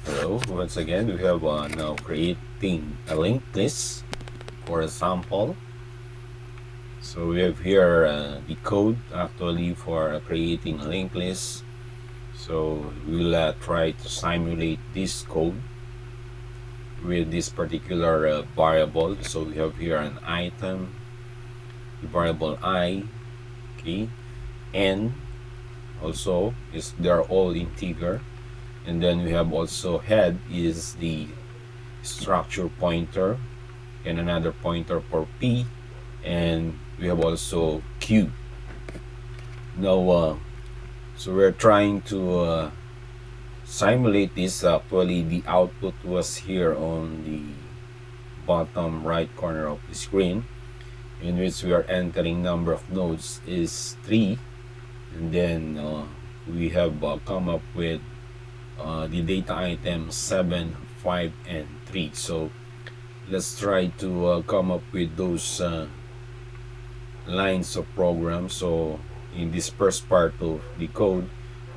Hello, once again we have now creating a linked list for a sample. So we have here the code actually for creating a linked list. So we'll try to simulate this code with this particular variable. So we have here an item, the variable I, okay, n also is they're all integer, and then we have also head is the structure pointer and another pointer for p, and we have also q. Now so we're trying to simulate this. Actually the output was here on the bottom right corner of the screen, in which we are entering number of nodes is 3, and then we have come up with the data item 7, 5, and 3. So let's try to come up with those lines of program. So in this first part of the code,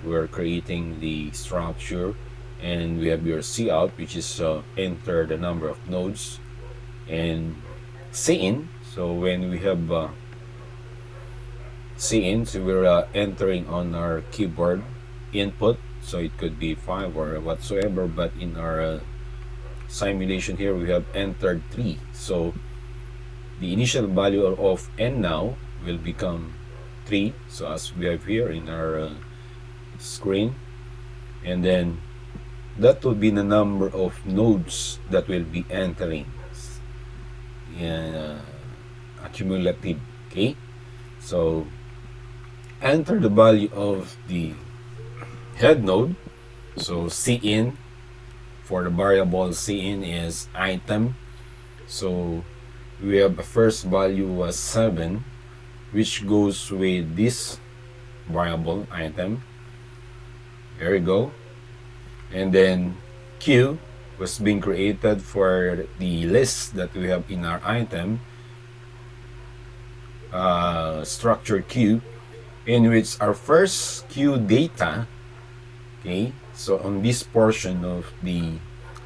we're creating the structure, and we have your cout, which is enter the number of nodes, and cin. So when we have cin, so we're entering on our keyboard input, so it could be 5 or whatsoever, but in our simulation here we have entered 3. So the initial value of n now will become 3, so as we have here in our screen, and then that will be the number of nodes that will be entering accumulative. Okay, so enter the value of the head node. So cin for the variable cin is item, so we have a first value was 7, which goes with this variable item. There we go. And then q was being created for the list that we have in our item structure q, in which our first q data. Okay, so on this portion of the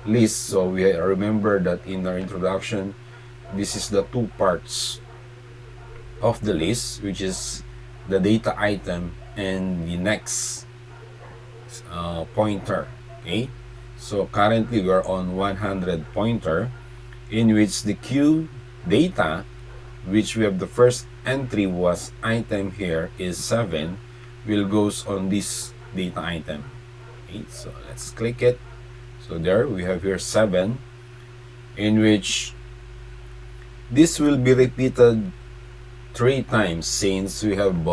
list, so we remember that in our introduction, this is the two parts of the list, which is the data item and the next pointer. Okay, so currently we're on 100 pointer, in which the q data, which we have the first entry was item here is 7, will goes on this data item. Okay, so let's click it. So there we have here 7, in which this will be repeated 3 times, since we have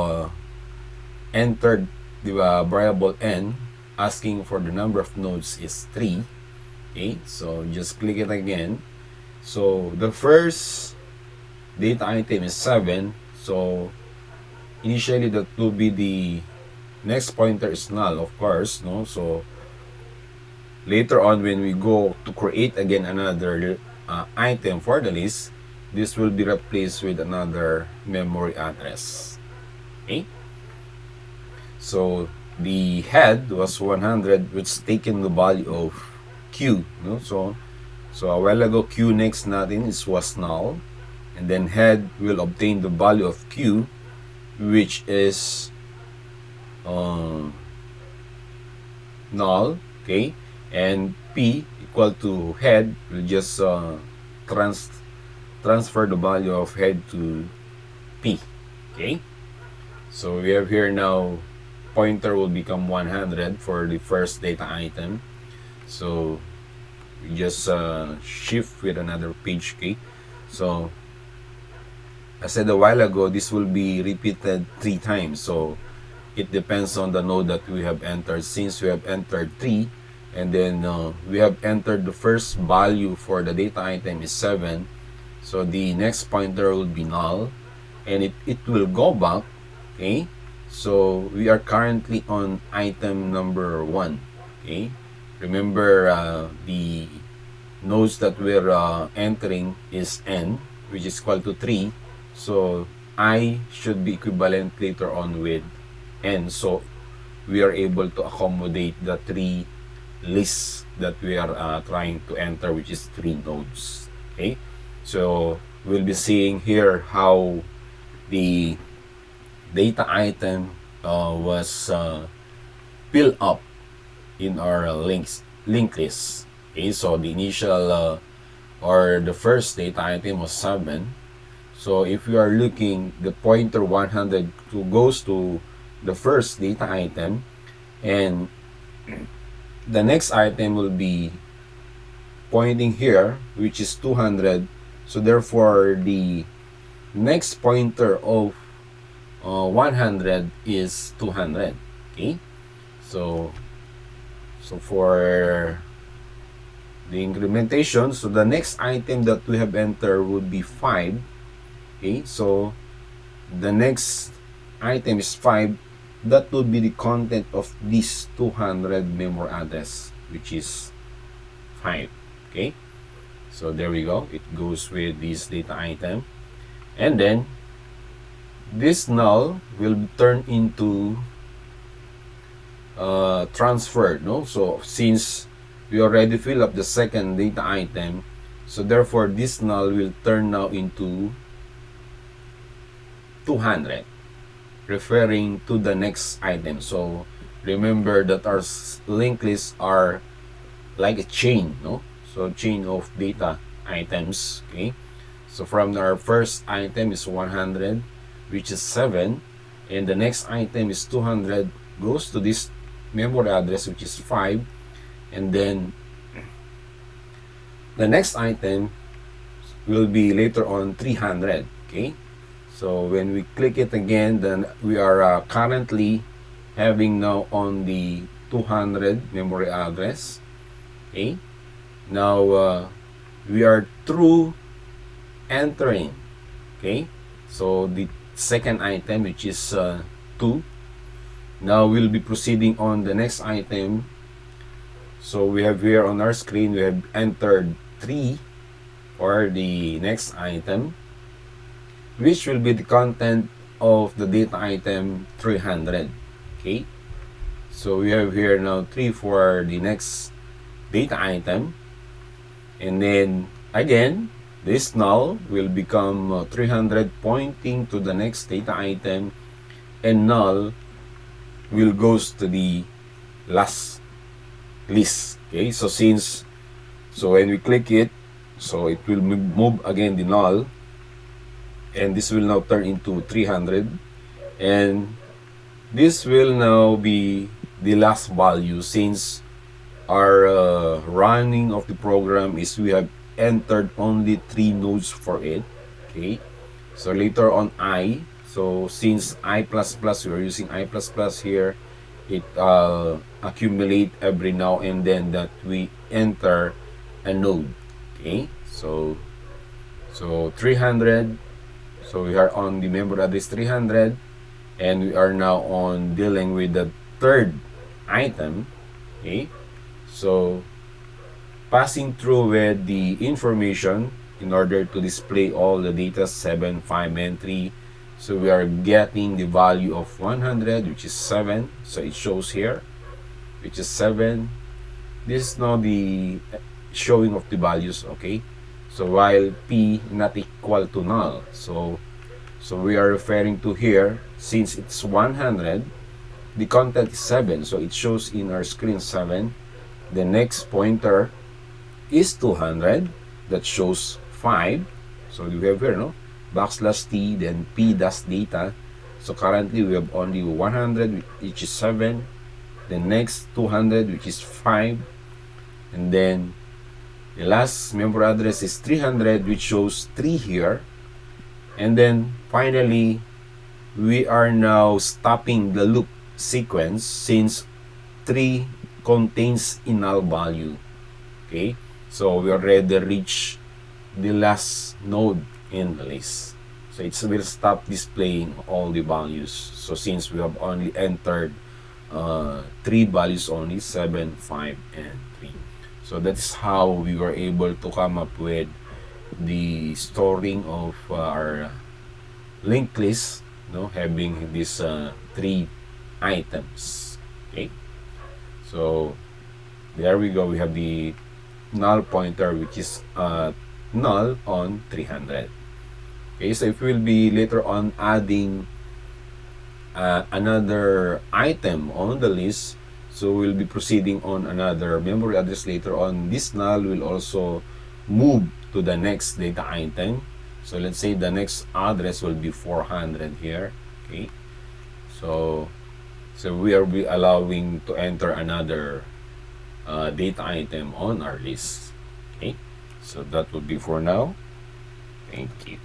entered the variable n, asking for the number of nodes is 3. Okay, so just click it again. So the first data item is 7, so initially that will be the next pointer is null, of course, no? So later on when we go to create again another item for the list, this will be replaced with another memory address. Okay, so the head was 100, which taken the value of q, no? So a while ago q next natin was null, and then head will obtain the value of q, which is null. Okay, and p equal to head will just transfer the value of head to p. Okay, so we have here now pointer will become 100 for the first data item. So we just shift with another page key. So I said a while ago, this will be repeated 3 times, so it depends on the node that we have entered. Since we have entered 3, and then we have entered the first value for the data item is 7, so the next pointer will be null, and it will go back. Okay, so we are currently on item number 1. Okay, remember the nodes that we're entering is n, which is equal to 3, so I should be equivalent later on with n, so we are able to accommodate the 3 list that we are trying to enter, which is 3 nodes. Okay, so we'll be seeing here how the data item was built up in our linked list. Okay, so the initial or the first data item was 7. So if we are looking, the pointer 100 goes to the first data item, and the next item will be pointing here, which is 200. So therefore, the next pointer of 100 is 200. Okay, so for the incrementation, so the next item that we have entered would be 5. Okay, so the next item is 5. That would be the content of this 200 memory address, which is 5. Okay, so there we go. It goes with this data item, and then this null will turn into transferred. No, so since we already fill up the second data item, so therefore this null will turn now into 200, referring to the next item. So remember that our linked lists are like a chain, no? So chain of data items. Okay, so from our first item is 100, which is 7, and the next item is 200, goes to this memory address, which is 5, and then the next item will be later on 300. Okay, so when we click it again, then we are currently having now on the 200 memory address. Okay, now we are through entering. Okay, so the second item, which is 2. Now we'll be proceeding on the next item. So we have here on our screen, we have entered 3 for the next item, which will be the content of the data item 300. Okay, so we have here now 3 for the next data item, and then again this null will become 300, pointing to the next data item, and null will goes to the last list. Okay, so when we click it, so it will move again the null, and this will now turn into 300, and this will now be the last value, since our running of the program is we have entered only 3 nodes for it. Okay, so later on so since we are using I++ here, it accumulate every now and then that we enter a node. Okay, so 300, so we are on the memory address 300, and we are now on dealing with the third item. Okay, so passing through with the information in order to display all the data 7, 5, and 3. So we are getting the value of 100, which is 7. So it shows here, which is 7. This is now the showing of the values. Okay, so while p not equal to null, so we are referring to here, since it's 100, the content is 7, so it shows in our screen 7. The next pointer is 200, that shows 5. So we have here, no, \t, then p dash data. So currently we have only 100, which is 7, the next 200, which is 5, and then the last memory address is 300, which shows 3 here, and then finally we are now stopping the loop sequence, since 3 contains a null value. Okay, so we already reached the last node in the list, so it will stop displaying all the values. So since we have only entered 3 values only, 7, 5, and 3. So that's how we were able to come up with the storing of our linked list, no, having these 3 items. Okay, so There we go. We have the null pointer, which is null on 300. Okay, so if we'll be later on adding another item on the list, so we'll be proceeding on another memory address later on, this null will also move to the next data item. So let's say the next address will be 400 here. Okay, so we are allowing to enter another data item on our list. Okay, so that would be for now. Thank you.